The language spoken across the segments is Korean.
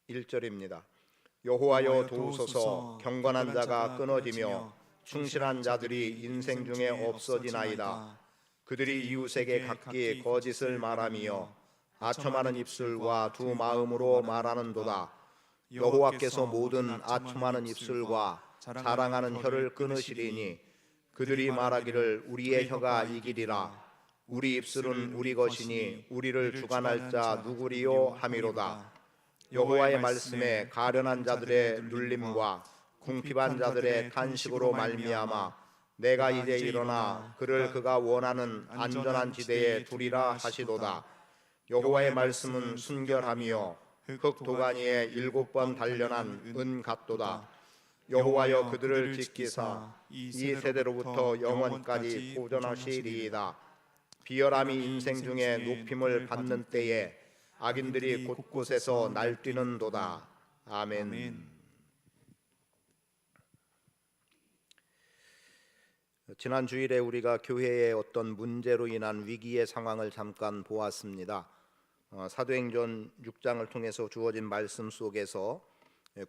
1절입니다. 여호와여 도우소서. 경건한 자가 끊어지며 충실한 자들이 인생 중에 없어지나이다. 그들이 이웃에게 각기 거짓을 말하며 아첨하는 입술과 두 마음으로 말하는도다. 여호와께서 모든 아첨하는 입술과 자랑하는 혀를 끊으시리니 그들이 말하기를 우리의 혀가 이기리라. 우리 입술은 우리 것이니 우리를 주관할 자 누구리요 하미로다. 여호와의 말씀에 가련한 자들의 눌림과 궁핍한 자들의 탄식으로 말미암아 내가 이제 일어나 그를 그가 원하는 안전한 지대에 두리라 하시도다. 여호와의 말씀은 순결하며 흙 도가니에 7번 단련한 은 같도다. 여호와여 그들을 지키사 이 세대로부터 영원까지 보존하시리이다. 비열함이 인생 중에 높임을 받는 때에 악인들이 곳곳에서 날뛰는도다. 아멘. 지난 주일에 우리가 교회의 어떤 문제로 인한 위기의 상황을 잠깐 보았습니다. 사도행전 6장을 통해서 주어진 말씀 속에서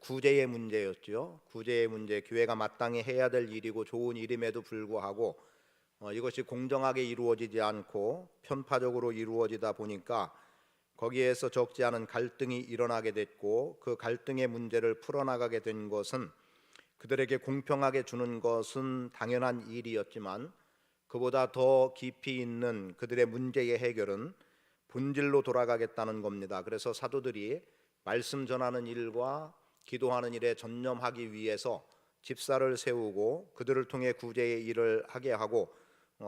구제의 문제였죠. 구제의 문제, 교회가 마땅히 해야 될 일이고 좋은 일임에도 불구하고 이것이 공정하게 이루어지지 않고 편파적으로 이루어지다 보니까 거기에서 적지 않은 갈등이 일어나게 됐고, 그 갈등의 문제를 풀어나가게 된 것은 그들에게 공평하게 주는 것은 당연한 일이었지만 그보다 더 깊이 있는 그들의 문제의 해결은 본질로 돌아가겠다는 겁니다. 그래서 사도들이 말씀 전하는 일과 기도하는 일에 전념하기 위해서 집사를 세우고 그들을 통해 구제의 일을 하게 하고,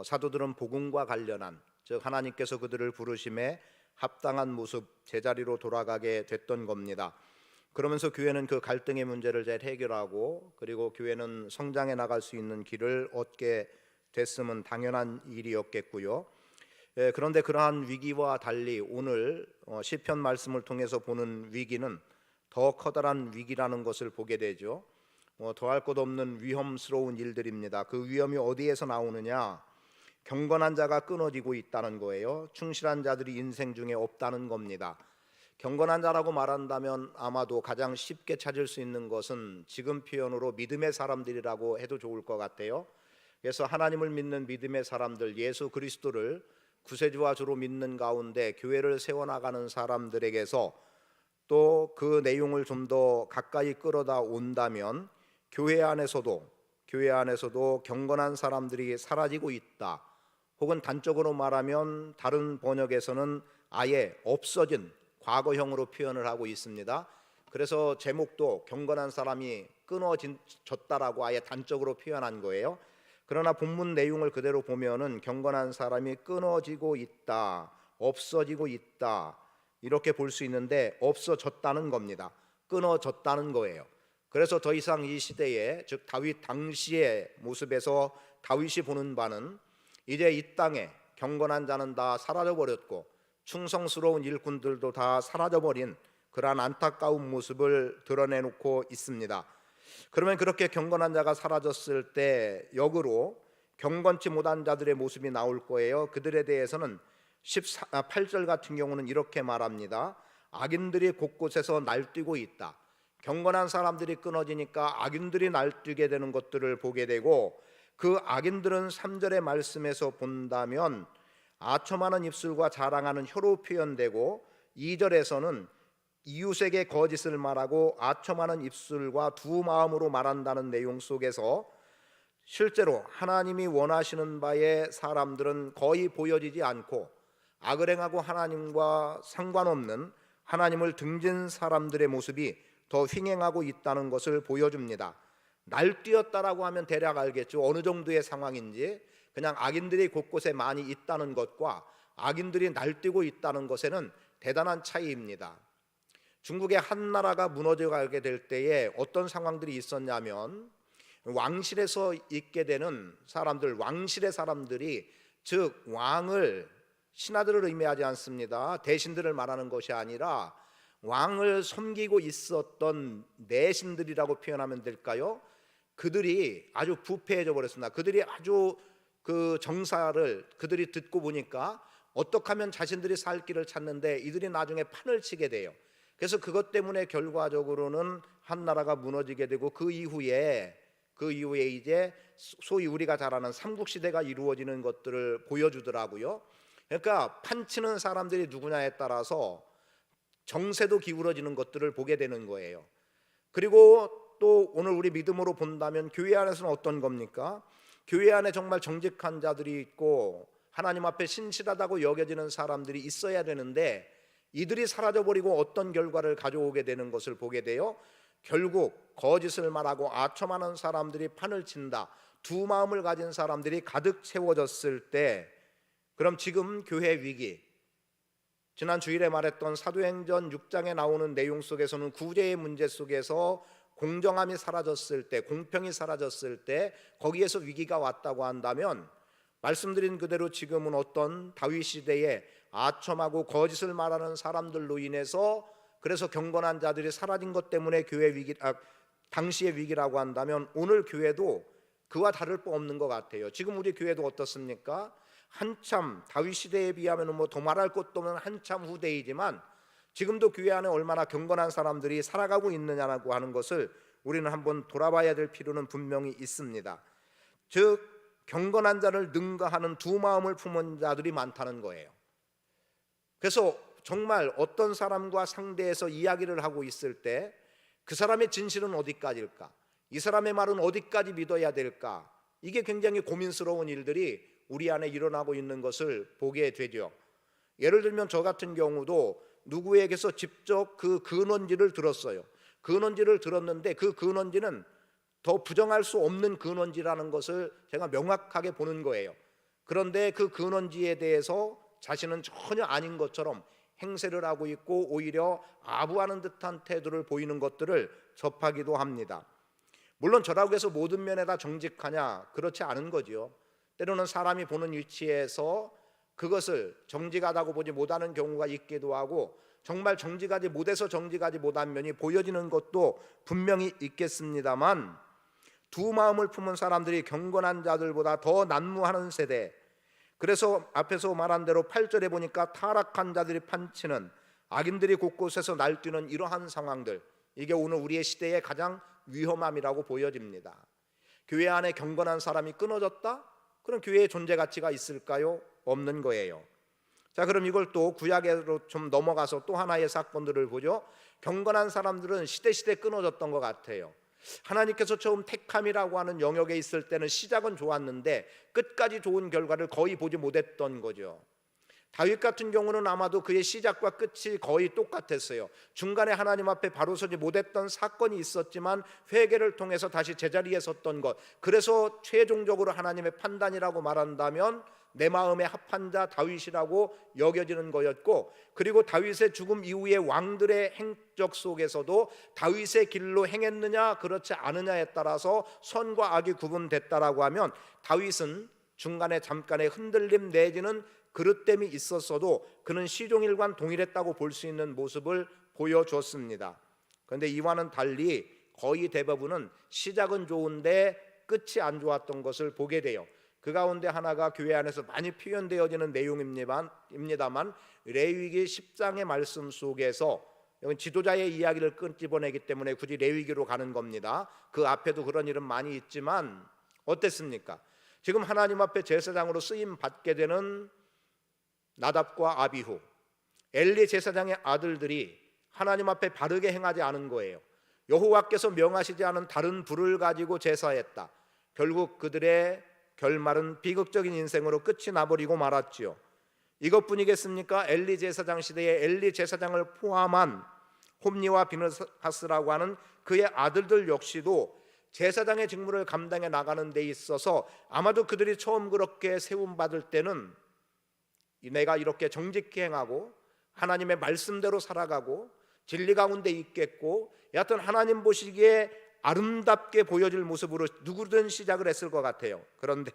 사도들은 복음과 관련한, 즉 하나님께서 그들을 부르심에 합당한 모습, 제자리로 돌아가게 됐던 겁니다. 그러면서 교회는 그 갈등의 문제를 잘 해결하고, 그리고 교회는 성장해 나갈 수 있는 길을 얻게 됐으면 당연한 일이었겠고요. 그런데 그러한 위기와 달리 오늘 시편 말씀을 통해서 보는 위기는 더 커다란 위기라는 것을 보게 되죠. 더할 것 없는 위험스러운 일들입니다. 그 위험이 어디에서 나오느냐? 경건한 자가 끊어지고 있다는 거예요. 충실한 자들이 인생 중에 없다는 겁니다. 경건한 자라고 말한다면 아마도 가장 쉽게 찾을 수 있는 것은 지금 표현으로 믿음의 사람들이라고 해도 좋을 것 같아요. 그래서 하나님을 믿는 믿음의 사람들, 예수 그리스도를 구세주와 주로 믿는 가운데 교회를 세워나가는 사람들에게서 또 그 내용을 좀 더 가까이 끌어다 온다면 교회 안에서도 경건한 사람들이 사라지고 있다. 혹은 단적으로 말하면 다른 번역에서는 아예 없어진 과거형으로 표현을 하고 있습니다. 그래서 제목도 경건한 사람이 끊어졌다라고 아예 단적으로 표현한 거예요. 그러나 본문 내용을 그대로 보면은 경건한 사람이 끊어지고 있다, 없어지고 있다, 이렇게 볼 수 있는데 없어졌다는 겁니다. 끊어졌다는 거예요. 그래서 더 이상 이 시대에, 즉 다윗 당시의 모습에서 다윗이 보는 바는 이제 이 땅에 경건한 자는 다 사라져버렸고 충성스러운 일꾼들도 다 사라져버린 그러한 안타까운 모습을 드러내놓고 있습니다. 그러면 그렇게 경건한 자가 사라졌을 때 역으로 경건치 못한 자들의 모습이 나올 거예요. 그들에 대해서는 8절 같은 경우는 이렇게 말합니다. 악인들이 곳곳에서 날뛰고 있다. 경건한 사람들이 끊어지니까 악인들이 날뛰게 되는 것들을 보게 되고, 그 악인들은 3절의 말씀에서 본다면 아첨하는 입술과 자랑하는 혀로 표현되고, 2절에서는 이웃에게 거짓을 말하고 아첨하는 입술과 두 마음으로 말한다는 내용 속에서 실제로 하나님이 원하시는 바의 사람들은 거의 보여지지 않고 악을 행하고 하나님과 상관없는, 하나님을 등진 사람들의 모습이 더 횡행하고 있다는 것을 보여줍니다. 날뛰었다라고 하면 대략 알겠죠. 어느 정도의 상황인지. 그냥 악인들이 곳곳에 많이 있다는 것과 악인들이 날뛰고 있다는 것에는 대단한 차이입니다. 중국의 한 나라가 무너져가게 될 때에 어떤 상황들이 있었냐면, 왕실에서 있게 되는 사람들, 왕실의 사람들이, 즉 왕을, 신하들을 의미하지 않습니다. 대신들을 말하는 것이 아니라 왕을 섬기고 있었던 내신들이라고 표현하면 될까요? 그들이 아주 부패해져 버렸습니다. 그들이 아주 그 정사를 그들이 듣고 보니까 어떻게 하면 자신들이 살 길을 찾는데 이들이 나중에 판을 치게 돼요. 그래서 그것 때문에 결과적으로는 한 나라가 무너지게 되고 그 이후에 이제 소위 우리가 잘 아는 삼국시대가 이루어지는 것들을 보여주더라고요. 그러니까 판치는 사람들이 누구냐에 따라서 정세도 기울어지는 것들을 보게 되는 거예요. 그리고 또 오늘 우리 믿음으로 본다면 교회 안에서는 어떤 겁니까? 교회 안에 정말 정직한 자들이 있고 하나님 앞에 신실하다고 여겨지는 사람들이 있어야 되는데 이들이 사라져버리고 어떤 결과를 가져오게 되는 것을 보게 돼요. 결국 거짓을 말하고 아첨하는 사람들이 판을 친다. 두 마음을 가진 사람들이 가득 채워졌을 때, 그럼 지금 교회 위기, 지난 주일에 말했던 사도행전 6장에 나오는 내용 속에서는 구제의 문제 속에서 공정함이 사라졌을 때, 공평이 사라졌을 때 거기에서 위기가 왔다고 한다면, 말씀드린 그대로 지금은 어떤 다윗 시대에 아첨하고 거짓을 말하는 사람들로 인해서 그래서 경건한 자들이 사라진 것 때문에 교회 위기, 당시의 위기라고 한다면 오늘 교회도 그와 다를 바 없는 것 같아요. 지금 우리 교회도 어떻습니까? 한참 다윗 시대에 비하면 더 말할 것도 없는 한참 후대이지만 지금도 교회 안에 얼마나 경건한 사람들이 살아가고 있느냐고 하는 것을 우리는 한번 돌아봐야 될 필요는 분명히 있습니다. 즉 경건한 자를 능가하는 두 마음을 품은 자들이 많다는 거예요. 그래서 정말 어떤 사람과 상대해서 이야기를 하고 있을 때 그 사람의 진실은 어디까지일까? 이 사람의 말은 어디까지 믿어야 될까? 이게 굉장히 고민스러운 일들이 우리 안에 일어나고 있는 것을 보게 되죠. 예를 들면 저 같은 경우도 누구에게서 직접 그 근원지를 들었어요. 근원지를 들었는데 그 근원지는 더 부정할 수 없는 근원지라는 것을 제가 명확하게 보는 거예요. 그런데 그 근원지에 대해서 자신은 전혀 아닌 것처럼 행세를 하고 있고 오히려 아부하는 듯한 태도를 보이는 것들을 접하기도 합니다. 물론 저라고 해서 모든 면에 다 정직하냐? 그렇지 않은 거지요. 때로는 사람이 보는 위치에서 그것을 정직하다고 보지 못하는 경우가 있기도 하고 정말 정직하지 못해서 정직하지 못한 면이 보여지는 것도 분명히 있겠습니다만 두 마음을 품은 사람들이 경건한 자들보다 더 난무하는 세대, 그래서 앞에서 말한 대로 8절에 보니까 타락한 자들이 판치는 악인들이 곳곳에서 날뛰는 이러한 상황들, 이게 오늘 우리의 시대의 가장 위험함이라고 보여집니다. 교회 안에 경건한 사람이 끊어졌다? 그럼 교회의 존재 가치가 있을까요? 없는 거예요. 자, 그럼 이걸 또 구약으로 좀 넘어가서 또 하나의 사건들을 보죠. 경건한 사람들은 시대 끊어졌던 것 같아요. 하나님께서 처음 택함이라고 하는 영역에 있을 때는 시작은 좋았는데 끝까지 좋은 결과를 거의 보지 못했던 거죠. 다윗 같은 경우는 아마도 그의 시작과 끝이 거의 똑같았어요. 중간에 하나님 앞에 바로 서지 못했던 사건이 있었지만 회개를 통해서 다시 제자리에 섰던 것, 그래서 최종적으로 하나님의 판단이라고 말한다면 내 마음에 합한 자 다윗이라고 여겨지는 거였고, 그리고 다윗의 죽음 이후의 왕들의 행적 속에서도 다윗의 길로 행했느냐 그렇지 않느냐에 따라서 선과 악이 구분됐다라고 하면 다윗은 중간에 잠깐의 흔들림 내지는 그릇됨이 있었어도 그는 시종일관 동일했다고 볼 수 있는 모습을 보여줬습니다. 그런데 이와는 달리 거의 대부분은 시작은 좋은데 끝이 안 좋았던 것을 보게 돼요. 그 가운데 하나가 교회 안에서 많이 표현되어지는 내용입니다만 레위기 10장의 말씀 속에서, 여기 지도자의 이야기를 끄집어내기 때문에 굳이 레위기로 가는 겁니다. 그 앞에도 그런 일은 많이 있지만 어땠습니까? 지금 하나님 앞에 제사장으로 쓰임 받게 되는 나답과 아비후, 엘리 제사장의 아들들이 하나님 앞에 바르게 행하지 않은 거예요. 여호와께서 명하시지 않은 다른 불을 가지고 제사했다. 결국 그들의 결말은 비극적인 인생으로 끝이 나버리고 말았지요. 이것뿐이겠습니까? 엘리 제사장 시대에 엘리 제사장을 포함한 홈니와 비느하스라고 하는 그의 아들들 역시도 제사장의 직무를 감당해 나가는 데 있어서 아마도 그들이 처음 그렇게 세움받을 때는 내가 이렇게 정직히 행하고 하나님의 말씀대로 살아가고 진리 가운데 있겠고 여하튼 하나님 보시기에 아름답게 보여질 모습으로 누구든 시작을 했을 것 같아요. 그런데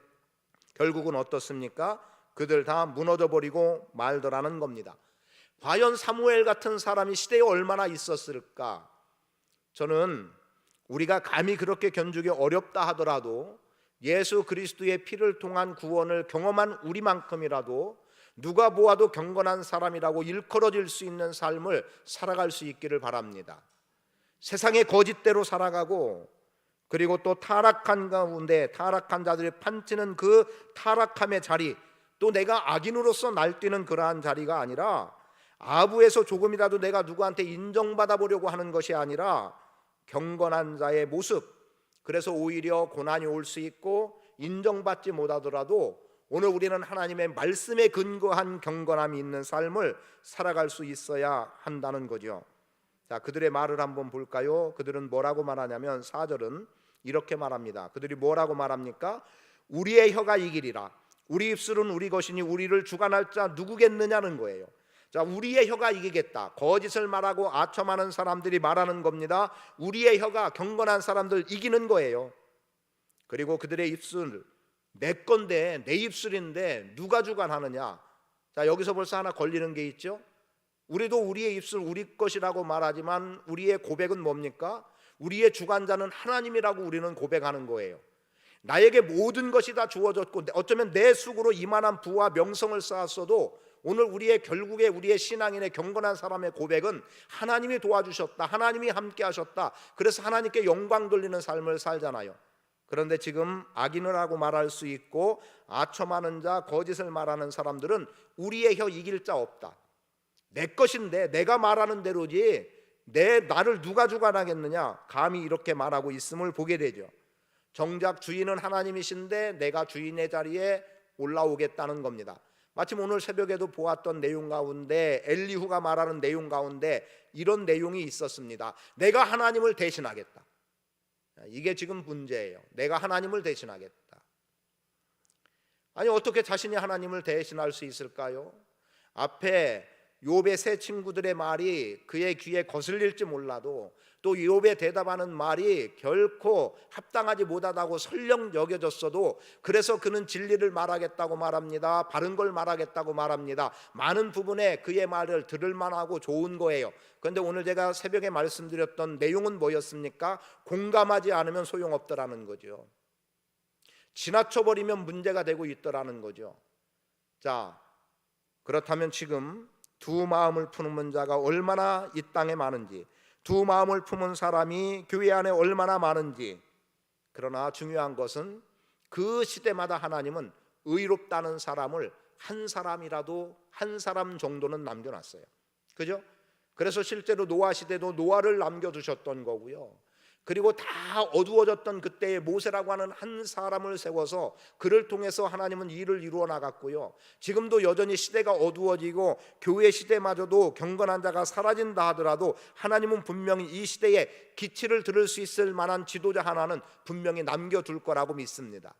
결국은 어떻습니까? 그들 다 무너져 버리고 말더라는 겁니다. 과연 사무엘 같은 사람이 시대에 얼마나 있었을까? 저는 우리가 감히 그렇게 견주기 어렵다 하더라도 예수 그리스도의 피를 통한 구원을 경험한 우리만큼이라도 누가 보아도 경건한 사람이라고 일컬어질 수 있는 삶을 살아갈 수 있기를 바랍니다. 세상의 거짓대로 살아가고, 그리고 또 타락한 가운데 타락한 자들이 판치는 그 타락함의 자리, 또 내가 악인으로서 날뛰는 그러한 자리가 아니라, 아부에서 조금이라도 내가 누구한테 인정받아 보려고 하는 것이 아니라 경건한 자의 모습, 그래서 오히려 고난이 올 수 있고 인정받지 못하더라도 오늘 우리는 하나님의 말씀에 근거한 경건함이 있는 삶을 살아갈 수 있어야 한다는 거죠. 자, 그들의 말을 한번 볼까요? 그들은 뭐라고 말하냐면 4절은 이렇게 말합니다. 그들이 뭐라고 말합니까? 우리의 혀가 이기리라. 우리 입술은 우리 것이니 우리를 주관할 자 누구겠느냐는 거예요. 자, 우리의 혀가 이기겠다. 거짓을 말하고 아첨하는 사람들이 말하는 겁니다. 우리의 혀가 경건한 사람들 이기는 거예요. 그리고 그들의 입술, 내 건데, 내 입술인데 누가 주관하느냐. 자, 여기서 벌써 하나 걸리는 게 있죠. 우리도 우리의 입술 우리 것이라고 말하지만 우리의 고백은 뭡니까? 우리의 주관자는 하나님이라고 우리는 고백하는 거예요. 나에게 모든 것이 다 주어졌고 어쩌면 내 속으로 이만한 부와 명성을 쌓았어도 오늘 결국에 우리의 신앙인의 경건한 사람의 고백은 하나님이 도와주셨다, 하나님이 함께 하셨다, 그래서 하나님께 영광 돌리는 삶을 살잖아요. 그런데 지금 악인이라고 말할 수 있고 아첨하는 자, 거짓을 말하는 사람들은 우리의 혀 이길 자 없다, 내 것인데 내가 말하는 대로지 나를 누가 주관하겠느냐, 감히 이렇게 말하고 있음을 보게 되죠. 정작 주인은 하나님이신데 내가 주인의 자리에 올라오겠다는 겁니다. 마침 오늘 새벽에도 보았던 내용 가운데, 엘리후가 말하는 내용 가운데 이런 내용이 있었습니다. 내가 하나님을 대신하겠다. 이게 지금 문제예요. 내가 하나님을 대신하겠다. 아니, 어떻게 자신이 하나님을 대신할 수 있을까요? 앞에 욥의 세 친구들의 말이 그의 귀에 거슬릴지 몰라도, 또 욥의 대답하는 말이 결코 합당하지 못하다고 설령 여겨졌어도, 그래서 그는 진리를 말하겠다고 말합니다. 바른 걸 말하겠다고 말합니다. 많은 부분에 그의 말을 들을 만하고 좋은 거예요. 그런데 오늘 제가 새벽에 말씀드렸던 내용은 뭐였습니까? 공감하지 않으면 소용없더라는 거죠. 지나쳐버리면 문제가 되고 있더라는 거죠. 자, 그렇다면 지금 두 마음을 품은 자가 얼마나 이 땅에 많은지, 두 마음을 품은 사람이 교회 안에 얼마나 많은지, 그러나 중요한 것은 그 시대마다 하나님은 의롭다는 사람을 한 사람이라도, 한 사람 정도는 남겨놨어요. 그죠? 그래서 실제로 노아 시대도 노아를 남겨두셨던 거고요. 그리고 다 어두워졌던 그때의 모세라고 하는 한 사람을 세워서 그를 통해서 하나님은 일을 이루어 나갔고요. 지금도 여전히 시대가 어두워지고 교회 시대마저도 경건한 자가 사라진다 하더라도 하나님은 분명히 이 시대에 기치를 들을 수 있을 만한 지도자 하나는 분명히 남겨둘 거라고 믿습니다.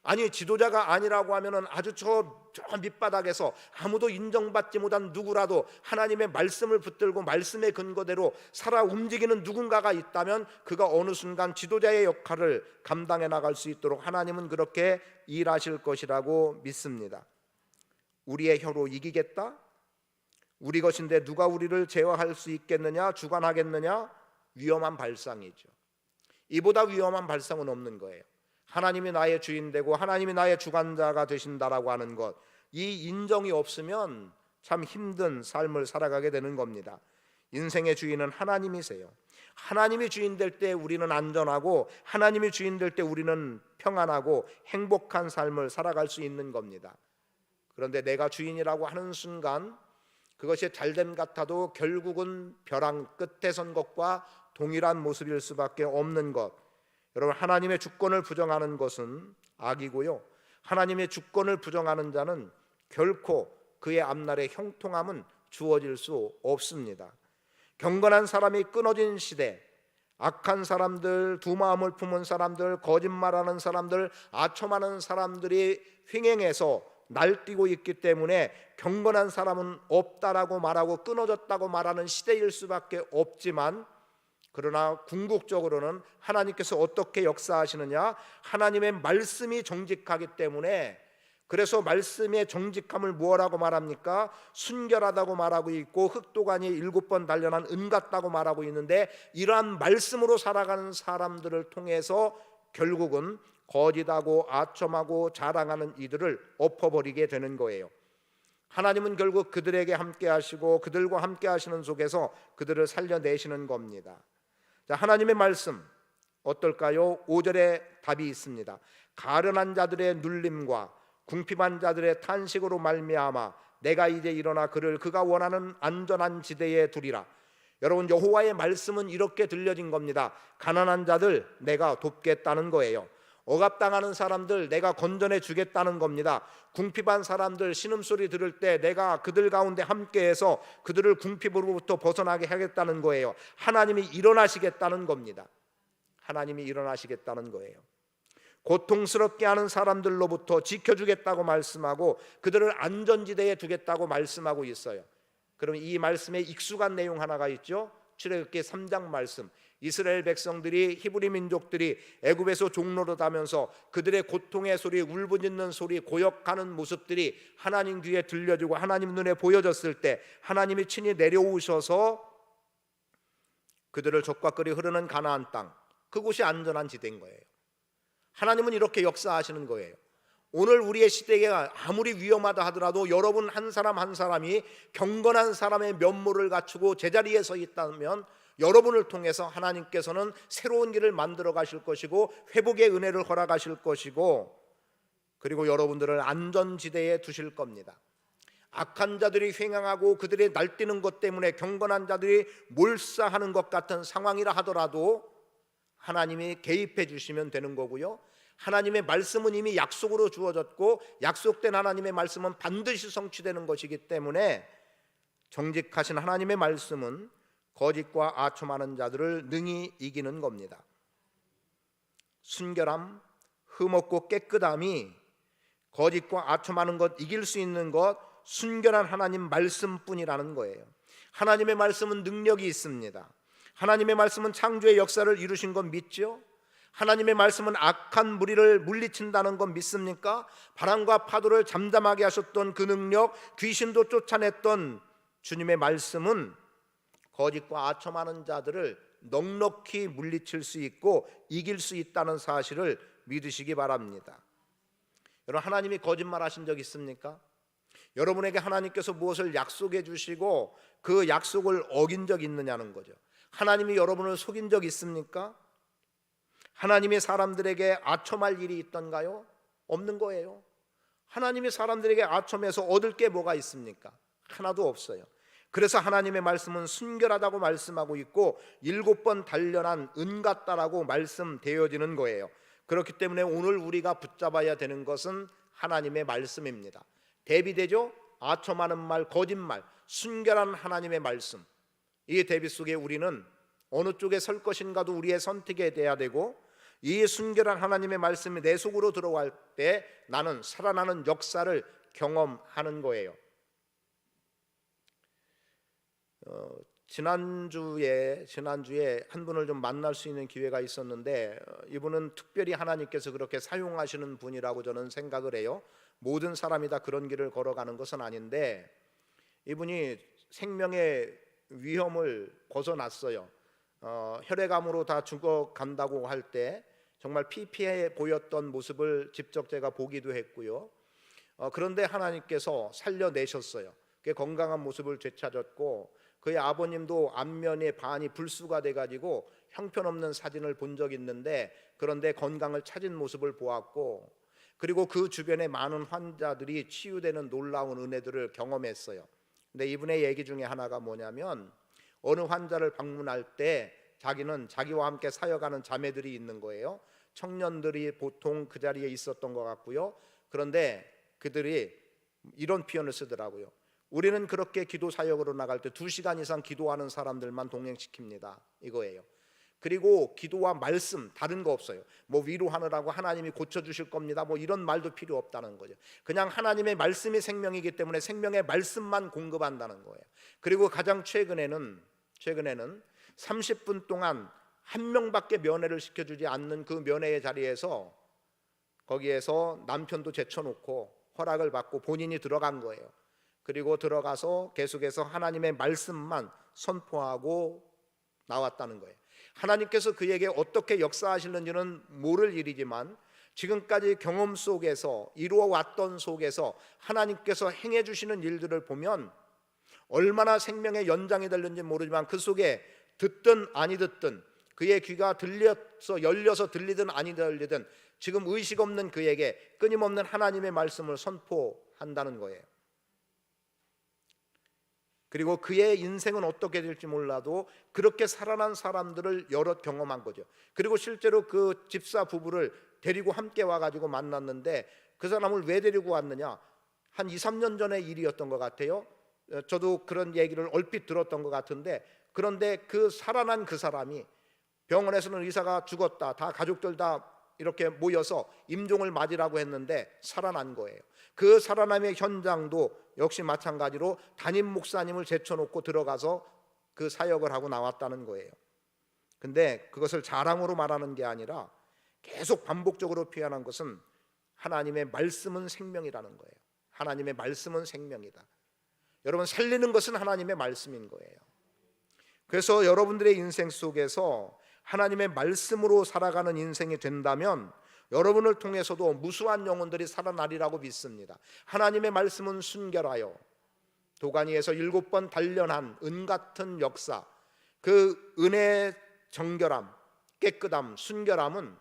아니, 지도자가 아니라고 하면은 아주 저 밑바닥에서 아무도 인정받지 못한 누구라도 하나님의 말씀을 붙들고 말씀의 근거대로 살아 움직이는 누군가가 있다면 그가 어느 순간 지도자의 역할을 감당해 나갈 수 있도록 하나님은 그렇게 일하실 것이라고 믿습니다. 우리의 혀로 이기겠다? 우리 것인데 누가 우리를 제어할 수 있겠느냐, 주관하겠느냐? 위험한 발상이죠. 이보다 위험한 발상은 없는 거예요. 하나님이 나의 주인 되고 하나님이 나의 주관자가 되신다라고 하는 것, 이 인정이 없으면 참 힘든 삶을 살아가게 되는 겁니다. 인생의 주인은 하나님이세요. 하나님이 주인 될 때 우리는 안전하고, 하나님이 주인 될 때 우리는 평안하고 행복한 삶을 살아갈 수 있는 겁니다. 그런데 내가 주인이라고 하는 순간 그것이 잘됨 같아도 결국은 벼랑 끝에 선 것과 동일한 모습일 수밖에 없는 것. 여러분, 하나님의 주권을 부정하는 것은 악이고요, 하나님의 주권을 부정하는 자는 결코 그의 앞날에 형통함은 주어질 수 없습니다. 경건한 사람이 끊어진 시대, 악한 사람들, 두 마음을 품은 사람들, 거짓말하는 사람들, 아첨하는 사람들이 횡행해서 날뛰고 있기 때문에 경건한 사람은 없다라고 말하고 끊어졌다고 말하는 시대일 수밖에 없지만, 그러나 궁극적으로는 하나님께서 어떻게 역사하시느냐, 하나님의 말씀이 정직하기 때문에, 그래서 말씀의 정직함을 무엇라고 말합니까? 순결하다고 말하고 있고 흑도간이 7번 단련한 은 같다고 말하고 있는데, 이러한 말씀으로 살아가는 사람들을 통해서 결국은 거짓하고 아첨하고 자랑하는 이들을 엎어버리게 되는 거예요. 하나님은 결국 그들에게 함께 하시고 그들과 함께 하시는 속에서 그들을 살려내시는 겁니다. 자, 하나님의 말씀 어떨까요? 5절에 답이 있습니다. 가련한 자들의 눌림과 궁핍한 자들의 탄식으로 말미암아 내가 이제 일어나 그를 그가 원하는 안전한 지대에 두리라. 여러분, 여호와의 말씀은 이렇게 들려진 겁니다. 가난한 자들 내가 돕겠다는 거예요. 억압당하는 사람들 내가 건져내 주겠다는 겁니다. 궁핍한 사람들 신음소리 들을 때 내가 그들 가운데 함께해서 그들을 궁핍으로부터 벗어나게 하겠다는 거예요. 하나님이 일어나시겠다는 겁니다. 하나님이 일어나시겠다는 거예요. 고통스럽게 하는 사람들로부터 지켜주겠다고 말씀하고 그들을 안전지대에 두겠다고 말씀하고 있어요. 그럼 이 말씀에 익숙한 내용 하나가 있죠. 출애굽기 3장 말씀. 이스라엘 백성들이 히브리 민족들이 애굽에서 종노릇하면서 그들의 고통의 소리, 울부짖는 소리, 고역하는 모습들이 하나님 귀에 들려지고 하나님 눈에 보여졌을 때 하나님이 친히 내려오셔서 그들을 젖과 꿀이 흐르는 가나안 땅, 그곳이 안전한 지대인 거예요. 하나님은 이렇게 역사하시는 거예요. 오늘 우리의 시대가 아무리 위험하다 하더라도 여러분 한 사람 한 사람이 경건한 사람의 면모를 갖추고 제자리에 서 있다면 여러분을 통해서 하나님께서는 새로운 길을 만들어 가실 것이고 회복의 은혜를 허락하실 것이고 그리고 여러분들을 안전지대에 두실 겁니다. 악한 자들이 횡행하고 그들의 날뛰는 것 때문에 경건한 자들이 몰사하는 것 같은 상황이라 하더라도 하나님이 개입해 주시면 되는 거고요. 하나님의 말씀은 이미 약속으로 주어졌고 약속된 하나님의 말씀은 반드시 성취되는 것이기 때문에 정직하신 하나님의 말씀은 거짓과 아첨하는 자들을 능히 이기는 겁니다. 순결함, 흠없고 깨끗함이 거짓과 아첨하는 것 이길 수 있는 것 순결한 하나님 말씀뿐이라는 거예요. 하나님의 말씀은 능력이 있습니다. 하나님의 말씀은 창조의 역사를 이루신 건 믿죠? 하나님의 말씀은 악한 무리를 물리친다는 건 믿습니까? 바람과 파도를 잠잠하게 하셨던 그 능력, 귀신도 쫓아냈던 주님의 말씀은 거짓과 아첨하는 자들을 넉넉히 물리칠 수 있고 이길 수 있다는 사실을 믿으시기 바랍니다. 여러분, 하나님이 거짓말하신 적 있습니까? 여러분에게 하나님께서 무엇을 약속해 주시고 그 약속을 어긴 적 있느냐는 거죠. 하나님이 여러분을 속인 적 있습니까? 하나님이 사람들에게 아첨할 일이 있던가요? 없는 거예요. 하나님이 사람들에게 아첨해서 얻을 게 뭐가 있습니까? 하나도 없어요. 그래서 하나님의 말씀은 순결하다고 말씀하고 있고 7번 단련한 은 같다라고 말씀되어지는 거예요. 그렇기 때문에 오늘 우리가 붙잡아야 되는 것은 하나님의 말씀입니다. 대비되죠? 아첨하는 말, 거짓말, 순결한 하나님의 말씀. 이 대비 속에 우리는 어느 쪽에 설 것인가도 우리의 선택에 돼야 되고 이 순결한 하나님의 말씀이 내 속으로 들어갈 때 나는 살아나는 역사를 경험하는 거예요. 지난주에 한 분을 좀 만날 수 있는 기회가 있었는데 이분은 특별히 하나님께서 그렇게 사용하시는 분이라고 저는 생각을 해요. 모든 사람이 다 그런 길을 걸어가는 것은 아닌데 이분이 생명의 위험을 벗어났어요. 혈액암으로 다 죽어간다고 할 때 정말 피폐해 보였던 모습을 직접 제가 보기도 했고요. 그런데 하나님께서 살려내셨어요. 그게 건강한 모습을 되찾았고 그의 아버님도 안면의 반이 불수가 돼가지고 형편없는 사진을 본 적이 있는데 그런데 건강을 찾은 모습을 보았고 그리고 그 주변에 많은 환자들이 치유되는 놀라운 은혜들을 경험했어요. 근데 이분의 얘기 중에 하나가 뭐냐면 어느 환자를 방문할 때 자기는 자기와 함께 사역하는 자매들이 있는 거예요. 청년들이 보통 그 자리에 있었던 것 같고요. 그런데 그들이 이런 표현을 쓰더라고요. 우리는 그렇게 기도 사역으로 나갈 때 2시간 이상 기도하는 사람들만 동행시킵니다. 이거예요. 그리고 기도와 말씀 다른 거 없어요. 뭐 위로하느라고 하나님이 고쳐주실 겁니다. 뭐 이런 말도 필요 없다는 거죠. 그냥 하나님의 말씀이 생명이기 때문에 생명의 말씀만 공급한다는 거예요. 그리고 가장 최근에는 30분 동안 한 명밖에 면회를 시켜주지 않는 그 면회의 자리에서 거기에서 남편도 제쳐놓고 허락을 받고 본인이 들어간 거예요. 그리고 들어가서 계속해서 하나님의 말씀만 선포하고 나왔다는 거예요. 하나님께서 그에게 어떻게 역사하시는지는 모를 일이지만 지금까지 경험 속에서 이루어왔던 속에서 하나님께서 행해 주시는 일들을 보면 얼마나 생명의 연장이 되는지 모르지만 그 속에 듣든 아니 듣든 그의 귀가 열려서 들리든 아니 들리든 지금 의식 없는 그에게 끊임없는 하나님의 말씀을 선포한다는 거예요. 그리고 그의 인생은 어떻게 될지 몰라도 그렇게 살아난 사람들을 여럿 경험한 거죠. 그리고 실제로 그 집사 부부를 데리고 함께 와가지고 만났는데 그 사람을 왜 데리고 왔느냐, 한 2, 3년 전의 일이었던 것 같아요. 저도 그런 얘기를 얼핏 들었던 것 같은데, 그런데 그 살아난 그 사람이 병원에서는 의사가 죽었다, 다 가족들 다 이렇게 모여서 임종을 맞으라고 했는데 살아난 거예요. 그 살아남의 현장도 역시 마찬가지로 담임 목사님을 제쳐놓고 들어가서 그 사역을 하고 나왔다는 거예요. 근데 그것을 자랑으로 말하는 게 아니라 계속 반복적으로 표현한 것은 하나님의 말씀은 생명이라는 거예요. 하나님의 말씀은 생명이다. 여러분, 살리는 것은 하나님의 말씀인 거예요. 그래서 여러분들의 인생 속에서 하나님의 말씀으로 살아가는 인생이 된다면 여러분을 통해서도 무수한 영혼들이 살아나리라고 믿습니다. 하나님의 말씀은 순결하여 도가니에서 7번 단련한 은 같은 역사, 그 은혜의 정결함, 깨끗함, 순결함은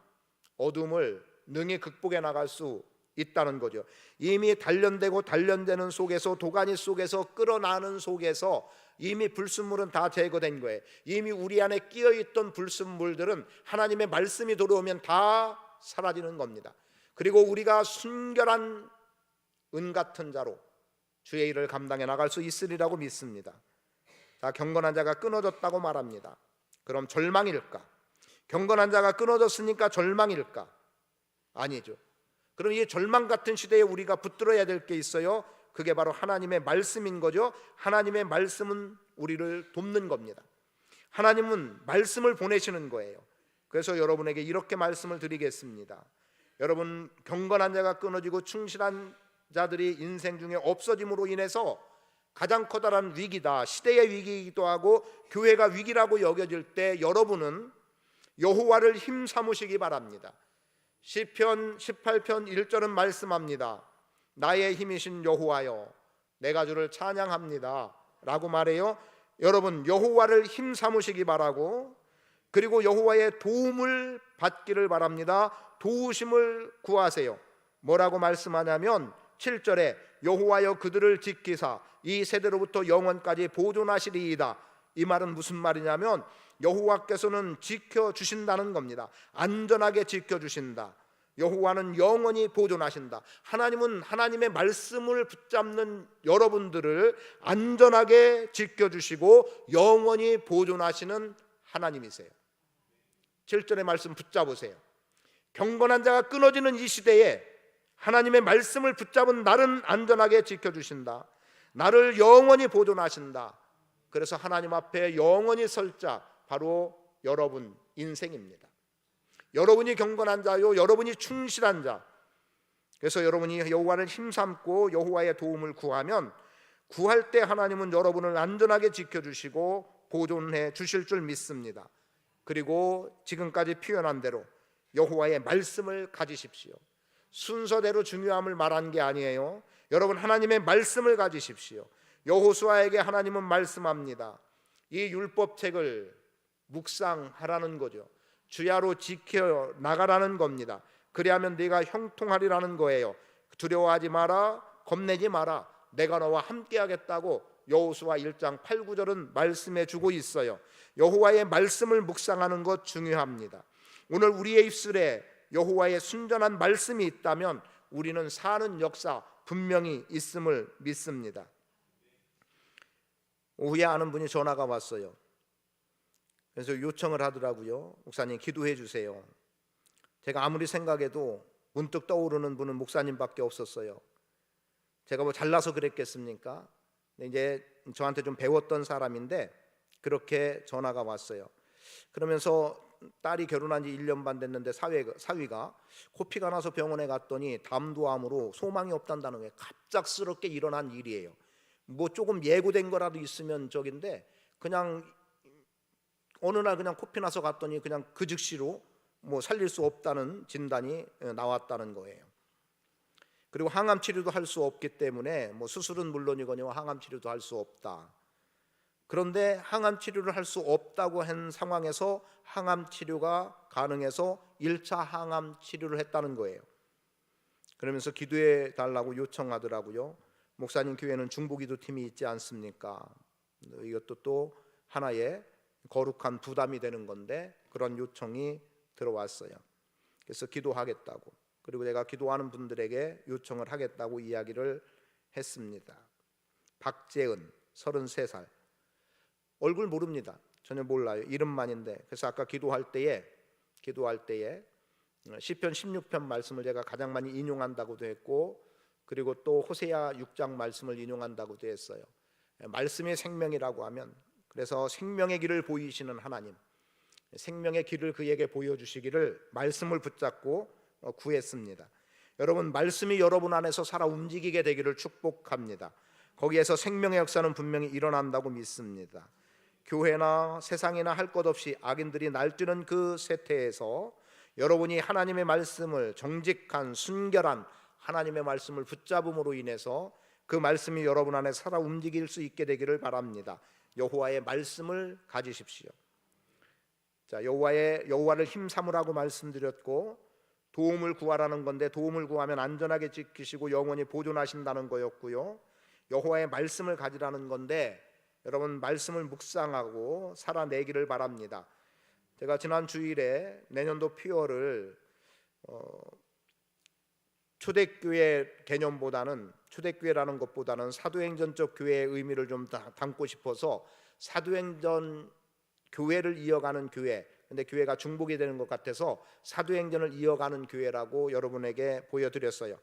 어둠을 능히 극복해 나갈 수 있다는 거죠. 이미 단련되고 단련되는 속에서, 도가니 속에서 끌어나는 속에서 이미 불순물은 다 제거된 거예요. 이미 우리 안에 끼어있던 불순물들은 하나님의 말씀이 들어오면 다 사라지는 겁니다. 그리고 우리가 순결한 은 같은 자로 주의 일을 감당해 나갈 수 있으리라고 믿습니다. 자, 경건한 자가 끊어졌다고 말합니다. 그럼 절망일까? 경건한 자가 끊어졌으니까 절망일까? 아니죠. 그럼 이 절망 같은 시대에 우리가 붙들어야 될 게 있어요. 그게 바로 하나님의 말씀인 거죠. 하나님의 말씀은 우리를 돕는 겁니다. 하나님은 말씀을 보내시는 거예요. 그래서 여러분에게 이렇게 말씀을 드리겠습니다. 여러분, 경건한 자가 끊어지고 충실한 자들이 인생 중에 없어짐으로 인해서 가장 커다란 위기다, 시대의 위기이기도 하고 교회가 위기라고 여겨질 때 여러분은 여호와를 힘삼으시기 바랍니다. 시편 18편 1절은 말씀합니다. 나의 힘이신 여호와여, 내가 주를 찬양합니다 라고 말해요. 여러분, 여호와를 힘삼으시기 바라고, 그리고 여호와의 도움을 받기를 바랍니다. 도우심을 구하세요. 뭐라고 말씀하냐면 7절에 여호와여 그들을 지키사 이 세대로부터 영원까지 보존하시리이다. 이 말은 무슨 말이냐면 여호와께서는 지켜주신다는 겁니다. 안전하게 지켜주신다. 여호와는 영원히 보존하신다. 하나님은 하나님의 말씀을 붙잡는 여러분들을 안전하게 지켜주시고 영원히 보존하시는 하나님이세요. 7절의 말씀 붙잡으세요. 경건한 자가 끊어지는 이 시대에 하나님의 말씀을 붙잡은 나를 안전하게 지켜주신다. 나를 영원히 보존하신다. 그래서 하나님 앞에 영원히 설 자 바로 여러분 인생입니다. 여러분이 경건한 자요, 여러분이 충실한 자. 그래서 여러분이 여호와를 힘삼고 여호와의 도움을 구하면, 구할 때 하나님은 여러분을 안전하게 지켜주시고 보존해 주실 줄 믿습니다. 그리고 지금까지 표현한 대로 여호와의 말씀을 가지십시오. 순서대로 중요함을 말한 게 아니에요. 여러분, 하나님의 말씀을 가지십시오. 여호수아에게 하나님은 말씀합니다. 이 율법책을 묵상하라는 거죠. 주야로 지켜 나가라는 겁니다. 그리하면 네가 형통하리라는 거예요. 두려워하지 마라, 겁내지 마라, 내가 너와 함께하겠다고 여호수아 1장 8, 9절은 말씀해 주고 있어요. 여호와의 말씀을 묵상하는 것 중요합니다. 오늘 우리의 입술에 여호와의 순전한 말씀이 있다면 우리는 사는 역사 분명히 있음을 믿습니다. 오후에 아는 분이 전화가 왔어요. 그래서 요청을 하더라고요. 목사님 기도해 주세요. 제가 아무리 생각해도 문득 떠오르는 분은 목사님밖에 없었어요. 제가 뭐 잘나서 그랬겠습니까? 이제 저한테 좀 배웠던 사람인데 그렇게 전화가 왔어요. 그러면서 딸이 결혼한 지 1년 반 됐는데 사위가 코피가 나서 병원에 갔더니 담도암으로 소망이 없단다는 거예요. 갑작스럽게 일어난 일이에요. 뭐 조금 예고된 거라도 있으면 적인데 그냥 어느 날 그냥 코피 나서 갔더니 그냥 그 즉시로 뭐 살릴 수 없다는 진단이 나왔다는 거예요. 그리고 항암 치료도 할 수 없기 때문에 뭐 수술은 물론이거니와 항암 치료도 할 수 없다. 그런데 항암 치료를 할 수 없다고 한 상황에서 항암 치료가 가능해서 1차 항암 치료를 했다는 거예요. 그러면서 기도해 달라고 요청하더라고요. 목사님, 교회는 중보기도 팀이 있지 않습니까? 이것도 또 하나의 거룩한 부담이 되는 건데 그런 요청이 들어왔어요. 그래서 기도하겠다고, 그리고 내가 기도하는 분들에게 요청을 하겠다고 이야기를 했습니다. 박재은 33살, 얼굴 모릅니다. 전혀 몰라요. 이름만인데. 그래서 아까 기도할 때에 시편 16편 말씀을 제가 가장 많이 인용한다고도 했고, 그리고 또 호세아 6장 말씀을 인용한다고도 했어요. 말씀이 생명이라고 하면, 그래서 생명의 길을 보이시는 하나님, 생명의 길을 그에게 보여주시기를 말씀을 붙잡고 구했습니다. 여러분, 말씀이 여러분 안에서 살아 움직이게 되기를 축복합니다. 거기에서 생명의 역사는 분명히 일어난다고 믿습니다. 교회나 세상이나 할 것 없이 악인들이 날뛰는 그 세태에서 여러분이 하나님의 말씀을, 정직한 순결한 하나님의 말씀을 붙잡음으로 인해서 그 말씀이 여러분 안에 살아 움직일 수 있게 되기를 바랍니다. 여호와의 말씀을 가지십시오. 자, 여호와를 힘삼으라고 말씀드렸고, 도움을 구하라는 건데 도움을 구하면 안전하게 지키시고 영원히 보존하신다는 거였고요. 여호와의 말씀을 가지라는 건데 여러분, 말씀을 묵상하고 살아내기를 바랍니다. 제가 지난 주일에 내년도 피어를 초대교회 개념보다는, 초대교회라는 것보다는 사도행전적 교회의 의미를 좀 담고 싶어서 사도행전 교회를 이어가는 교회, 근데 교회가 중복이 되는 것 같아서 사도행전을 이어가는 교회라고 여러분에게 보여드렸어요.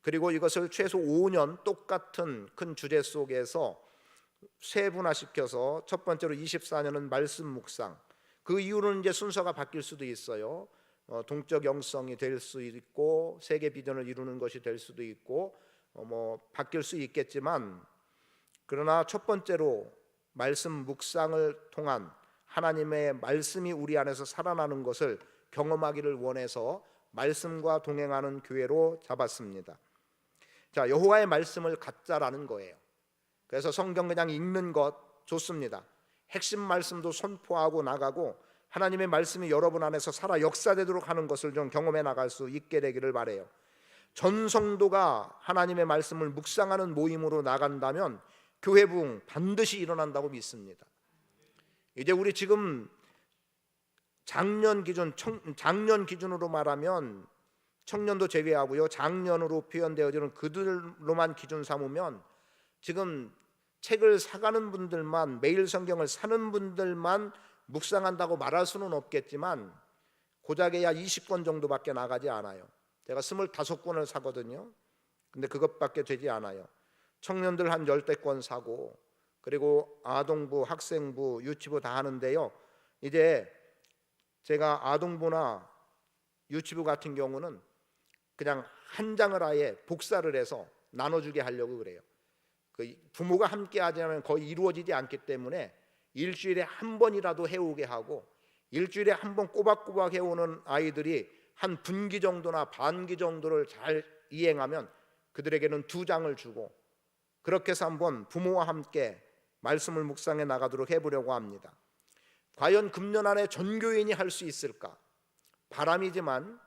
그리고 이것을 최소 5년 똑같은 큰 주제 속에서 세분화시켜서 첫 번째로 24년은 말씀 묵상, 그 이후로는 이제 순서가 바뀔 수도 있어요. 동적 영성이 될 수 있고 세계 비전을 이루는 것이 될 수도 있고 뭐 바뀔 수 있겠지만, 그러나 첫 번째로 말씀 묵상을 통한 하나님의 말씀이 우리 안에서 살아나는 것을 경험하기를 원해서 말씀과 동행하는 교회로 잡았습니다. 자, 여호와의 말씀을 갖자라는 거예요. 그래서 성경 그냥 읽는 것 좋습니다. 핵심 말씀도 선포하고 나가고 하나님의 말씀이 여러분 안에서 살아 역사되도록 하는 것을 좀 경험해 나갈 수 있게 되기를 바라요. 전 성도가 하나님의 말씀을 묵상하는 모임으로 나간다면 교회 부흥 반드시 일어난다고 믿습니다. 이제 우리 지금 작년 기준으로 말하면 청년도 제외하고요, 작년으로 표현되어지는 그들로만 기준 삼으면 지금 책을 사가는 분들만, 매일 성경을 사는 분들만 묵상한다고 말할 수는 없겠지만 고작해야 20권 정도밖에 나가지 않아요. 제가 25권을 사거든요. 근데 그것밖에 되지 않아요. 청년들 한 10권 사고, 그리고 아동부, 학생부, 유치부 다 하는데요, 이제 제가 아동부나 유치부 같은 경우는 그냥 한 장을 아예 복사를 해서 나눠주게 하려고 그래요. 부모가 함께 하지 않으면 거의 이루어지지 않기 때문에 일주일에 한 번이라도 해오게 하고, 일주일에 한 번 꼬박꼬박 해오는 아이들이 한 분기 정도나 반기 정도를 잘 이행하면 그들에게는 2장을 주고, 그렇게 해서 한번 부모와 함께 말씀을 묵상해 나가도록 해보려고 합니다. 과연 금년 안에 전교인이 할 수 있을까? 바람이지만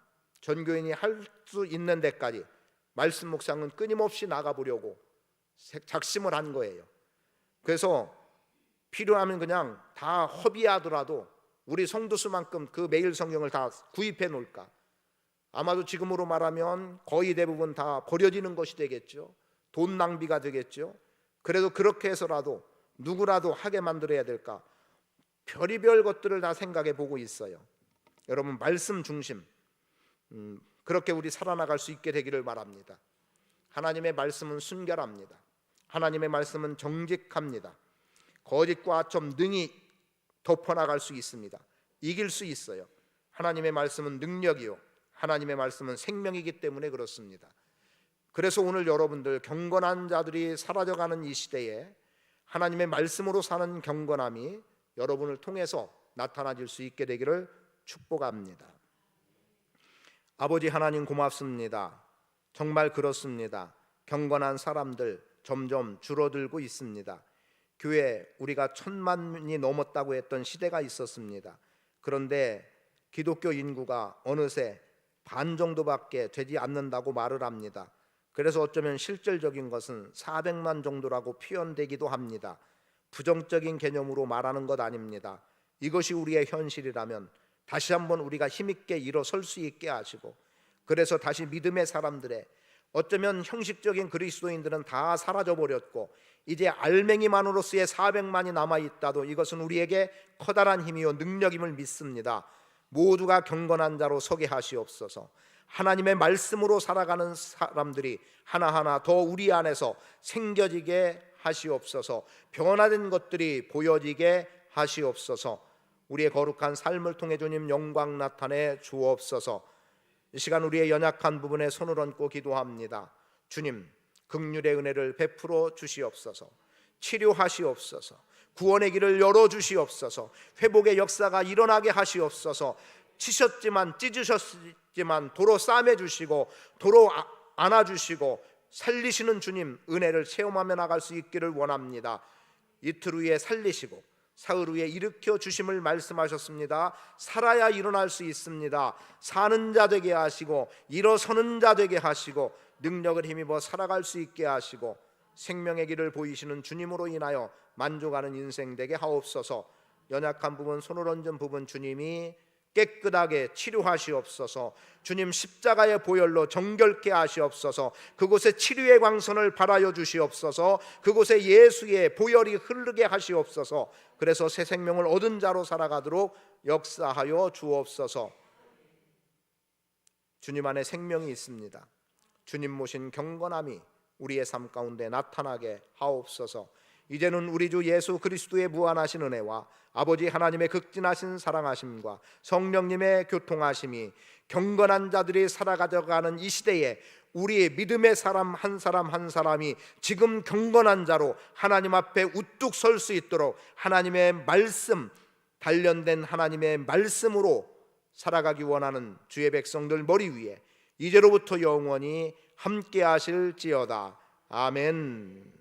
전교인이 할 수 있는 데까지 말씀 묵상은 끊임없이 나가보려고 작심을 한 거예요. 그래서 필요하면 그냥 다 허비하더라도 우리 성도수만큼 그 매일 성경을 다 구입해 놓을까? 아마도 지금으로 말하면 거의 대부분 다 버려지는 것이 되겠죠. 돈 낭비가 되겠죠. 그래도 그렇게 해서라도 누구라도 하게 만들어야 될까? 별의별 것들을 다 생각해 보고 있어요. 여러분, 말씀 중심, 그렇게 우리 살아나갈 수 있게 되기를 바랍니다. 하나님의 말씀은 순결합니다. 하나님의 말씀은 정직합니다. 거짓과 좀 능히 덮어나갈 수 있습니다. 이길 수 있어요. 하나님의 말씀은 능력이요, 하나님의 말씀은 생명이기 때문에 그렇습니다. 그래서 오늘 여러분들, 경건한 자들이 사라져가는 이 시대에 하나님의 말씀으로 사는 경건함이 여러분을 통해서 나타나질 수 있게 되기를 축복합니다. 아버지 하나님 고맙습니다. 정말 그렇습니다. 경건한 사람들 점점 줄어들고 있습니다. 교회 우리가 1,000만이 넘었다고 했던 시대가 있었습니다. 그런데 기독교 인구가 어느새 반 정도밖에 되지 않는다고 말을 합니다. 그래서 어쩌면 실질적인 것은 400만 정도라고 표현되기도 합니다. 부정적인 개념으로 말하는 것 아닙니다. 이것이 우리의 현실이라면 다시 한번 우리가 힘있게 일어설 수 있게 하시고, 그래서 다시 믿음의 사람들의, 어쩌면 형식적인 그리스도인들은 다 사라져버렸고 이제 알맹이만으로서의 400만이 남아있다도 이것은 우리에게 커다란 힘이요 능력임을 믿습니다. 모두가 경건한 자로 서게 하시옵소서. 하나님의 말씀으로 살아가는 사람들이 하나하나 더 우리 안에서 생겨지게 하시옵소서. 변화된 것들이 보여지게 하시옵소서. 우리의 거룩한 삶을 통해 주님 영광 나타내 주옵소서. 이 시간 우리의 연약한 부분에 손을 얹고 기도합니다. 주님, 긍휼의 은혜를 베풀어 주시옵소서. 치료하시옵소서. 구원의 길을 열어주시옵소서. 회복의 역사가 일어나게 하시옵소서. 치셨지만 찢으셨지만 도로 싸매주시고 도로 안아주시고 살리시는 주님 은혜를 체험하며 나갈 수 있기를 원합니다. 이틀 후에 살리시고 사흘 후에 일으켜 주심을 말씀하셨습니다. 살아야 일어날 수 있습니다. 사는 자 되게 하시고 일어서는 자 되게 하시고 능력을 힘입어 살아갈 수 있게 하시고 생명의 길을 보이시는 주님으로 인하여 만족하는 인생 되게 하옵소서. 연약한 부분, 손을 얹은 부분 주님이 깨끗하게 치료하시옵소서. 주님 십자가의 보혈로 정결케 하시옵소서. 그곳에 치료의 광선을 발하여 주시옵소서. 그곳에 예수의 보혈이 흐르게 하시옵소서. 그래서 새 생명을 얻은 자로 살아가도록 역사하여 주옵소서. 주님 안에 생명이 있습니다. 주님 모신 경건함이 우리의 삶 가운데 나타나게 하옵소서. 이제는 우리 주 예수 그리스도의 무한하신 은혜와 아버지 하나님의 극진하신 사랑하심과 성령님의 교통하심이 경건한 자들이 살아가져가는 이 시대에 우리 믿음의 사람 한 사람이 지금 경건한 자로 하나님 앞에 우뚝 설 수 있도록 하나님의 말씀, 단련된 하나님의 말씀으로 살아가기 원하는 주의 백성들 머리 위에 이제로부터 영원히 함께 하실지어다. 아멘.